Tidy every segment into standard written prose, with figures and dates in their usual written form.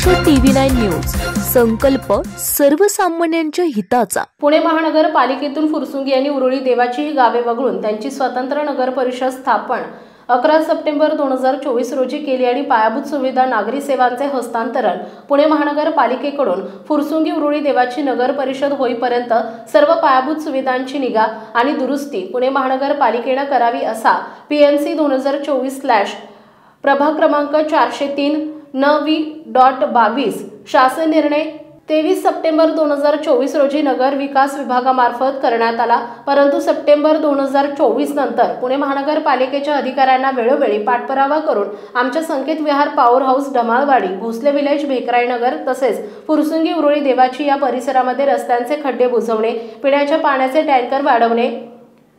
Maharashtra TV9 news, संकल्प सर्वसामान्यांच्या हिताचा। पुणे महानगरपालिकेतून फुरसुंगी आणि उरुळी देवाची ही गावे वगळून त्यांची स्वतंत्र नगर परिषद स्थापन 11 सप्टेंबर 2024 रोजी केली आणि पायाभूत सुविधा नागरी सेवांचे हस्तांतरण पुणे महानगरपालिकेकडून फुरसुंगी उरुळी देवाची नगर परिषद होईपर्यंत सर्व पायाभूत सुविधांची निगा आणि दुरुस्ती पुणे महानगरपालिकेने करावी असा PMC 2024/ प्रभाग क्रमांक 403 9/22 शासन निर्णय 23 सप्टेंबर 2024 रोजी नगर विकास विभागामार्फत करण्यात आला। परंतु सप्टेंबर 2024 नंतर पुणे महानगरपालिकेच्या अधिकाऱ्यांना वेळोवेळी पाठपुरावा करून आमच्या संकेत विहार, पॉवर हाऊस, डमाळवाडी, भोसले विलेज, भेकराई नगर तसेच फुरसुंगी उरुळी देवाची या परिसरामध्ये रस्त्यांचे खड्डे बुजवणे, पिण्याच्या पाण्याचे टँकर वाढवणे,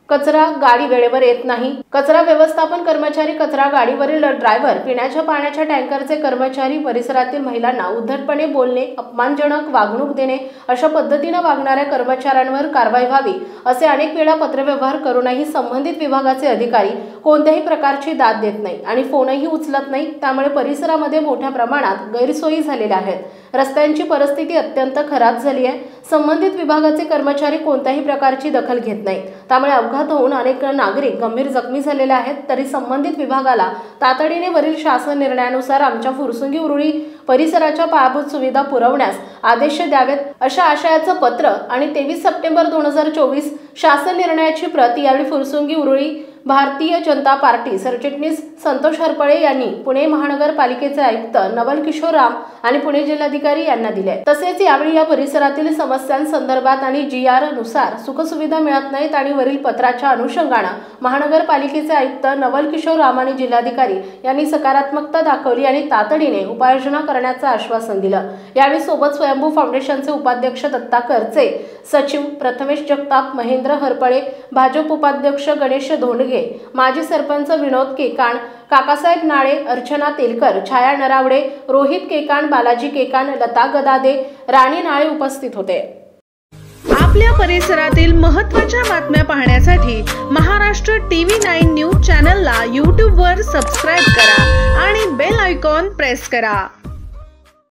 कचरा गाडी वेळेवर येत नाही, कचरा व्यवस्थापन कर्मचारी, कचरा गाडीवरील ड्रायव्हर, पिण्याच्या पाण्याच्या टँकरचे कर्मचारी, परिसरातील महिलांना उद्धटपणे बोलणे, अपमानजनक वागणूक देणे, अशा पद्धतीने वागणाऱ्या कर्मचाऱ्यांवर कारवाई व्हावी असे अनेक वेळा पत्रव्यवहार करूनही संबंधित विभागाचे अधिकारी कोणत्याही प्रकारची दाद देत नाही आणि फोनही उचलत नाही। त्यामुळे परिसरामध्ये मोठ्या प्रमाणात गैरसोयी झालेल्या आहेत। रस्त्यांची परिस्थिती अत्यंत खराब झाली आहे। संबंधित विभागाचे कर्मचारी कोणत्याही प्रकारची दखल घेत नाहीत। त्यामुळे अपघात होऊन अनेक नागरिक गंभीर जखमी झालेले आहेत। तरी संबंधित विभागाला तातडीने वरील शासन निर्णयानुसार आमच्या फुरसुंगी उरुळी परिसराच्या पायाभूत सुविधा पुरवण्यास आदेश द्यावेत अशा आशयाचं पत्र आणि 23 सप्टेंबर 2024 शासन निर्णयाची प्रत यावेळी फुरसुंगी उरुळी भारतीय जनता पार्टी सरचिटणीस संतोष हरपळे यांनी पुणे महानगरपालिकेचे आयुक्त नवल किशोर राम आणि पुणे जिल्हाधिकारी यांना दिले। तसेच यावेळी या परिसरातील समस्यांसंदर्भात आणि GR नुसार सुखसुविधा मिळत नाहीत आणि वरील पत्राच्या अनुषंगाने महानगरपालिकेचे आयुक्त नवल किशोर राम आणि जिल्हाधिकारी यांनी सकारात्मकता दाखवली आणि तातडीने उपाययोजना करण्याचं आश्वासन दिलं। यावेळी सोबत स्वयंभू फाउंडेशनचे उपाध्यक्ष दत्ता करचे, सचिव प्रथमेश जगताप, महेंद्र हरपळे, भाजप उपाध्यक्ष गणेश धोंडगे, माजी सरपंच विनोद केकाण, काकासाहेब नाळे, अर्चना तेलकर, छाया नरावडे, रोहित केकाण, बालाजी केकाण, लता गदादे, राणी नाळे उपस्थित होते। आपल्या परिसरातील महत्त्वाच्या बातम्या पाहण्यासाठी महाराष्ट्र TV9 न्यूज चॅनलला YouTube वर सबस्क्राइब करा आणि बेल आयकॉन प्रेस करा।